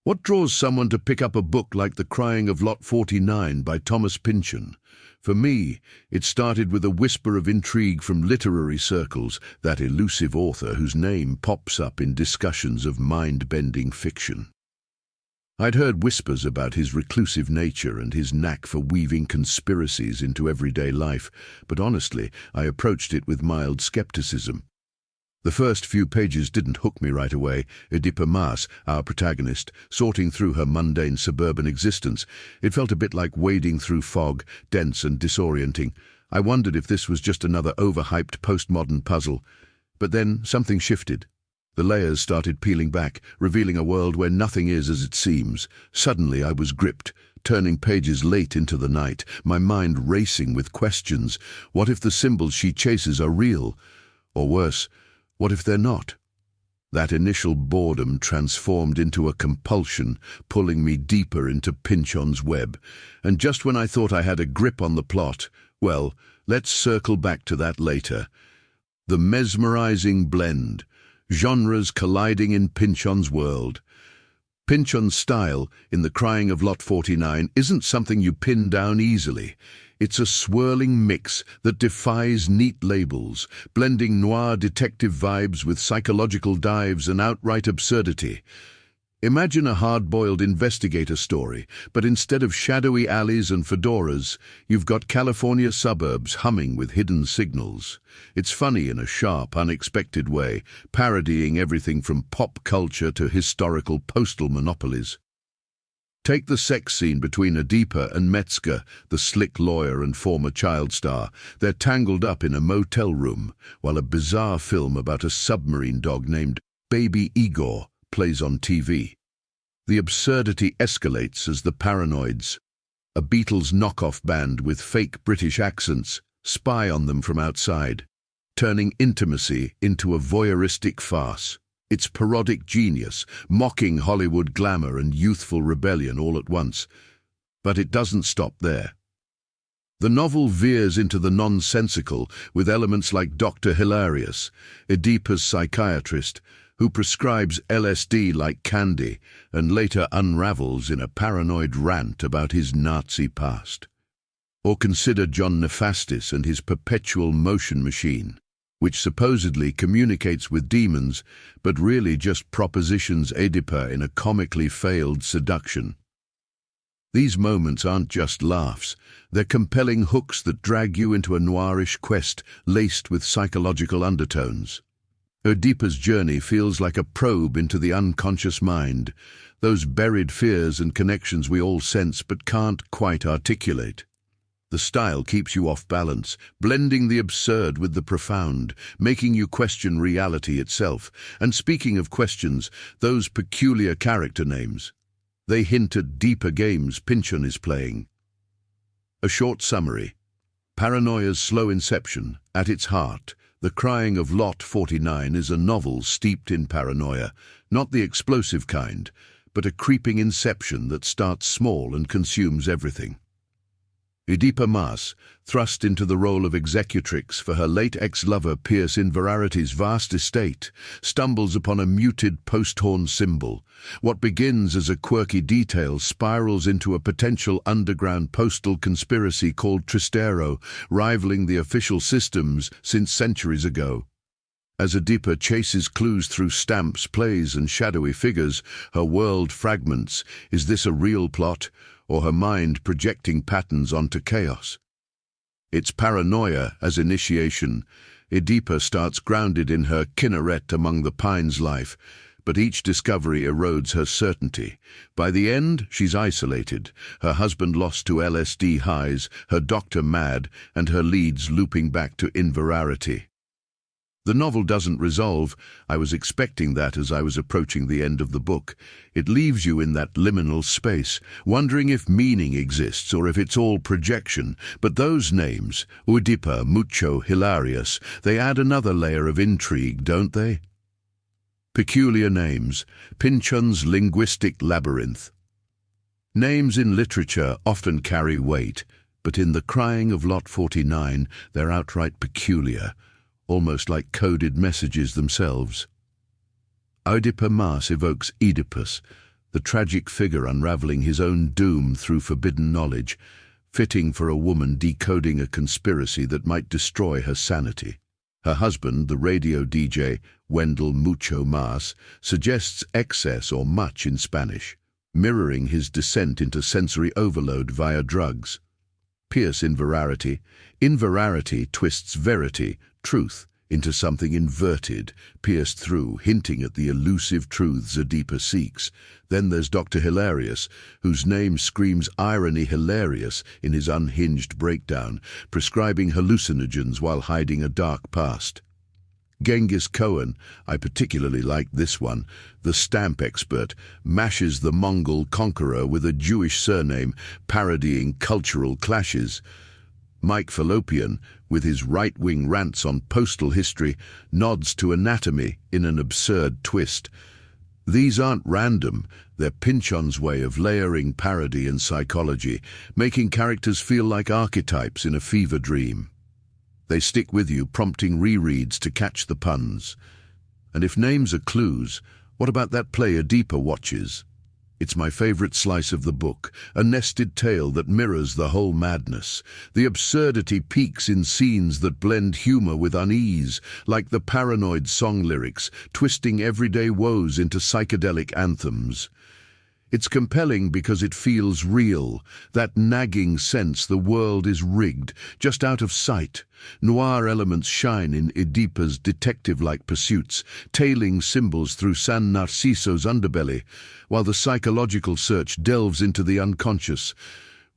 What draws someone to pick up a book like The Crying of Lot 49 by Thomas Pynchon? For me, it started with a whisper of intrigue from literary circles, that elusive author whose name pops up in discussions of mind-bending fiction. I'd heard whispers about his reclusive nature and his knack for weaving conspiracies into everyday life, but honestly, I approached it with mild skepticism. The first few pages didn't hook me right away. Oedipa Maas, our protagonist, sorting through her mundane suburban existence. It felt a bit like wading through fog, dense and disorienting. I wondered if this was just another overhyped postmodern puzzle. But then something shifted. The layers started peeling back, revealing a world where nothing is as it seems. Suddenly I was gripped, turning pages late into the night, my mind racing with questions. What if the symbols she chases are real? Or worse, what if they're not? That initial boredom transformed into a compulsion, pulling me deeper into Pynchon's web. And just when I thought I had a grip on the plot, well, let's circle back to that later. The mesmerizing blend, genres colliding in Pynchon's world. Pynchon's style, in The Crying of Lot 49, isn't something you pin down easily. It's a swirling mix that defies neat labels, blending noir detective vibes with psychological dives and outright absurdity. Imagine a hard-boiled investigator story, but instead of shadowy alleys and fedoras, you've got California suburbs humming with hidden signals. It's funny in a sharp, unexpected way, parodying everything from pop culture to historical postal monopolies. Take the sex scene between Oedipa and Metzger, the slick lawyer and former child star. They're tangled up in a motel room, while a bizarre film about a submarine dog named Baby Igor plays on TV. The absurdity escalates as the Paranoids, a Beatles knockoff band with fake British accents, spy on them from outside, turning intimacy into a voyeuristic farce. It's parodic genius, mocking Hollywood glamour and youthful rebellion all at once. But it doesn't stop there. The novel veers into the nonsensical with elements like Dr. Hilarious, Oedipa's psychiatrist, who prescribes LSD like candy and later unravels in a paranoid rant about his Nazi past. Or consider John Nefastis and his perpetual motion machine, which supposedly communicates with demons, but really just propositions Oedipa in a comically failed seduction. These moments aren't just laughs, they're compelling hooks that drag you into a noirish quest laced with psychological undertones. Oedipa's journey feels like a probe into the unconscious mind, those buried fears and connections we all sense but can't quite articulate. The style keeps you off balance, blending the absurd with the profound, making you question reality itself. And speaking of questions, those peculiar character names, they hint at deeper games Pynchon is playing. A short summary. Paranoia's slow inception, at its heart, The Crying of Lot 49 is a novel steeped in paranoia, not the explosive kind, but a creeping inception that starts small and consumes everything. Oedipa Maas, thrust into the role of executrix for her late ex-lover Pierce Inverarity's vast estate, stumbles upon a muted post-horn symbol. What begins as a quirky detail spirals into a potential underground postal conspiracy called Tristero, rivaling the official systems since centuries ago. As Oedipa chases clues through stamps, plays, and shadowy figures, her world fragments. Is this a real plot, or her mind projecting patterns onto chaos? It's paranoia as initiation. Oedipa starts grounded in her kinneret among the pines life, but each discovery erodes her certainty. By the end, she's isolated, her husband lost to LSD highs, her doctor mad, and her leads looping back to Inverarity. The novel doesn't resolve. I was expecting that as I was approaching the end of the book. It leaves you in that liminal space, wondering if meaning exists or if it's all projection. But those names, Oedipa, Mucho, Hilarious, they add another layer of intrigue, don't they? Peculiar names, Pynchon's linguistic labyrinth. Names in literature often carry weight, but in The Crying of Lot 49, they're outright peculiar, almost like coded messages themselves. Oedipa Maas evokes Oedipus, the tragic figure unraveling his own doom through forbidden knowledge, fitting for a woman decoding a conspiracy that might destroy her sanity. Her husband, the radio DJ, Wendell Mucho Mas, suggests excess or much in Spanish, mirroring his descent into sensory overload via drugs. Pierce inverarity. Inverarity twists verity, truth, into something inverted, pierced through, hinting at the elusive truths Oedipa seeks. Then there's Dr. Hilarious, whose name screams irony hilarious in his unhinged breakdown, prescribing hallucinogens while hiding a dark past. Genghis Cohen, I particularly like this one, the stamp expert, mashes the Mongol conqueror with a Jewish surname, parodying cultural clashes. Mike Fallopian, with his right-wing rants on postal history, nods to anatomy in an absurd twist. These aren't random, they're Pynchon's way of layering parody and psychology, making characters feel like archetypes in a fever dream. They stick with you, prompting rereads to catch the puns. And if names are clues, what about that play Oedipa watches? It's my favorite slice of the book, a nested tale that mirrors the whole madness. The absurdity peaks in scenes that blend humor with unease, like the paranoid song lyrics, twisting everyday woes into psychedelic anthems. It's compelling because it feels real, that nagging sense the world is rigged, just out of sight. Noir elements shine in Oedipa's detective-like pursuits, tailing symbols through San Narciso's underbelly, while the psychological search delves into the unconscious.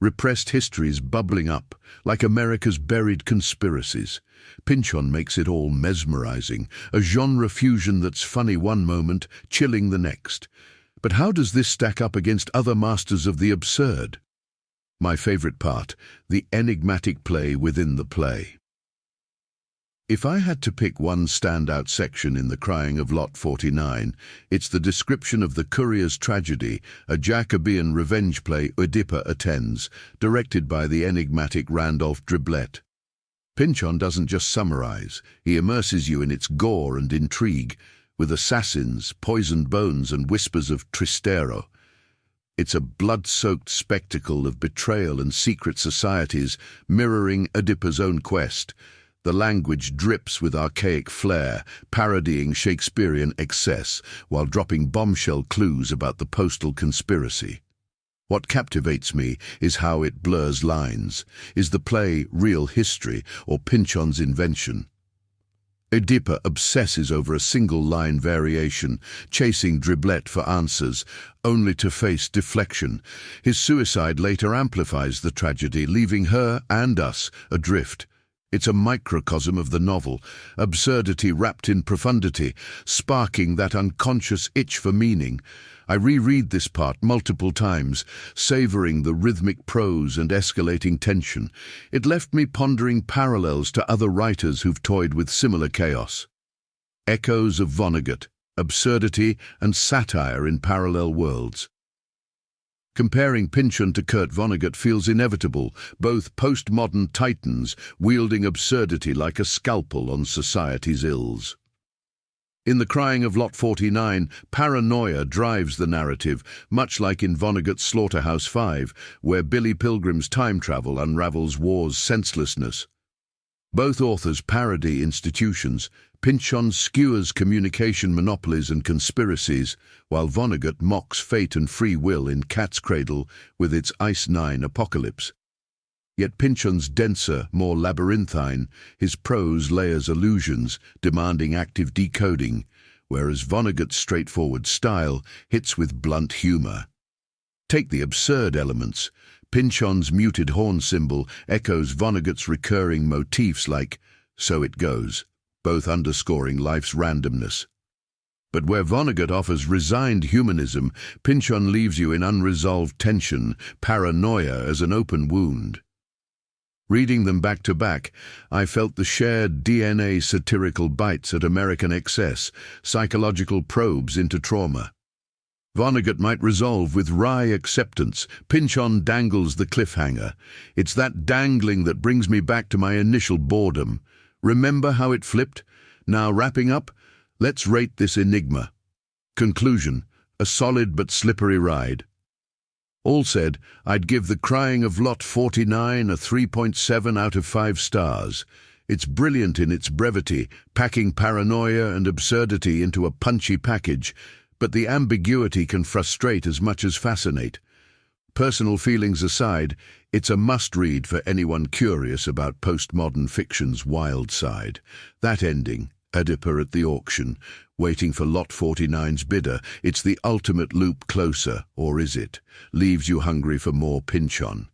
Repressed histories bubbling up, like America's buried conspiracies. Pynchon makes it all mesmerizing, a genre fusion that's funny one moment, chilling the next. But how does this stack up against other masters of the absurd? My favorite part, the enigmatic play within the play. If I had to pick one standout section in The Crying of Lot 49, it's the description of the Courier's tragedy, a Jacobean revenge play Oedipa attends, directed by the enigmatic Randolph Driblet. Pynchon doesn't just summarize, he immerses you in its gore and intrigue, with assassins, poisoned bones and whispers of Tristero. It's a blood-soaked spectacle of betrayal and secret societies, mirroring Oedipa's own quest. The language drips with archaic flair, parodying Shakespearean excess, while dropping bombshell clues about the postal conspiracy. What captivates me is how it blurs lines. Is the play real history or Pynchon's invention? Oedipa obsesses over a single-line variation, chasing Driblet for answers, only to face deflection. His suicide later amplifies the tragedy, leaving her and us adrift. It's a microcosm of the novel, absurdity wrapped in profundity, sparking that unconscious itch for meaning. I reread this part multiple times, savoring the rhythmic prose and escalating tension. It left me pondering parallels to other writers who've toyed with similar chaos. Echoes of Vonnegut, absurdity and satire in parallel worlds. Comparing Pynchon to Kurt Vonnegut feels inevitable, both postmodern titans wielding absurdity like a scalpel on society's ills. In The Crying of Lot 49, paranoia drives the narrative, much like in Vonnegut's Slaughterhouse-Five, where Billy Pilgrim's time travel unravels war's senselessness. Both authors parody institutions. Pynchon skewers communication monopolies and conspiracies, while Vonnegut mocks fate and free will in Cat's Cradle with its Ice Nine apocalypse. Yet Pynchon's denser, more labyrinthine, his prose layers allusions, demanding active decoding, whereas Vonnegut's straightforward style hits with blunt humor. Take the absurd elements. Pynchon's muted horn symbol echoes Vonnegut's recurring motifs like "so it goes," both underscoring life's randomness. But where Vonnegut offers resigned humanism, Pynchon leaves you in unresolved tension, paranoia as an open wound. Reading them back to back, I felt the shared DNA satirical bites at American excess, psychological probes into trauma. Vonnegut might resolve with wry acceptance. Pynchon dangles the cliffhanger. It's that dangling that brings me back to my initial boredom. Remember how it flipped? Now wrapping up, let's rate this enigma. Conclusion: a solid but slippery ride. All said, I'd give The Crying of Lot 49 a 3.7 out of 5 stars. It's brilliant in its brevity, packing paranoia and absurdity into a punchy package, but the ambiguity can frustrate as much as fascinate. Personal feelings aside, it's a must-read for anyone curious about postmodern fiction's wild side. That ending, Oedipa at the auction, waiting for Lot 49's bidder, it's the ultimate loop closer, or is it? Leaves you hungry for more Pynchon.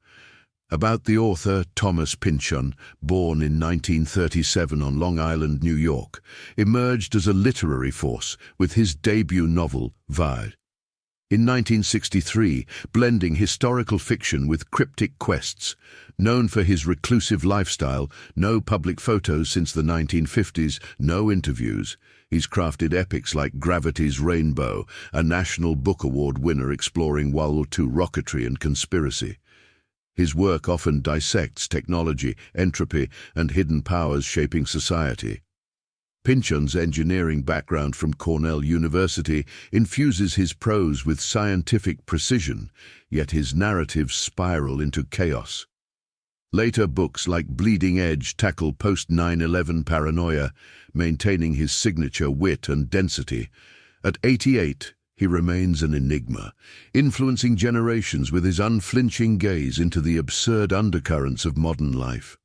About the author, Thomas Pynchon, born in 1937 on Long Island, New York, emerged as a literary force with his debut novel, Noir. In 1963, blending historical fiction with cryptic quests. Known for his reclusive lifestyle, no public photos since the 1950s, no interviews, he's crafted epics like Gravity's Rainbow, a National Book Award winner exploring World War II rocketry and conspiracy. His work often dissects technology, entropy, and hidden powers shaping society. Pynchon's engineering background from Cornell University infuses his prose with scientific precision, yet his narratives spiral into chaos. Later books like Bleeding Edge tackle post-9/11 paranoia, maintaining his signature wit and density. At 88, he remains an enigma, influencing generations with his unflinching gaze into the absurd undercurrents of modern life.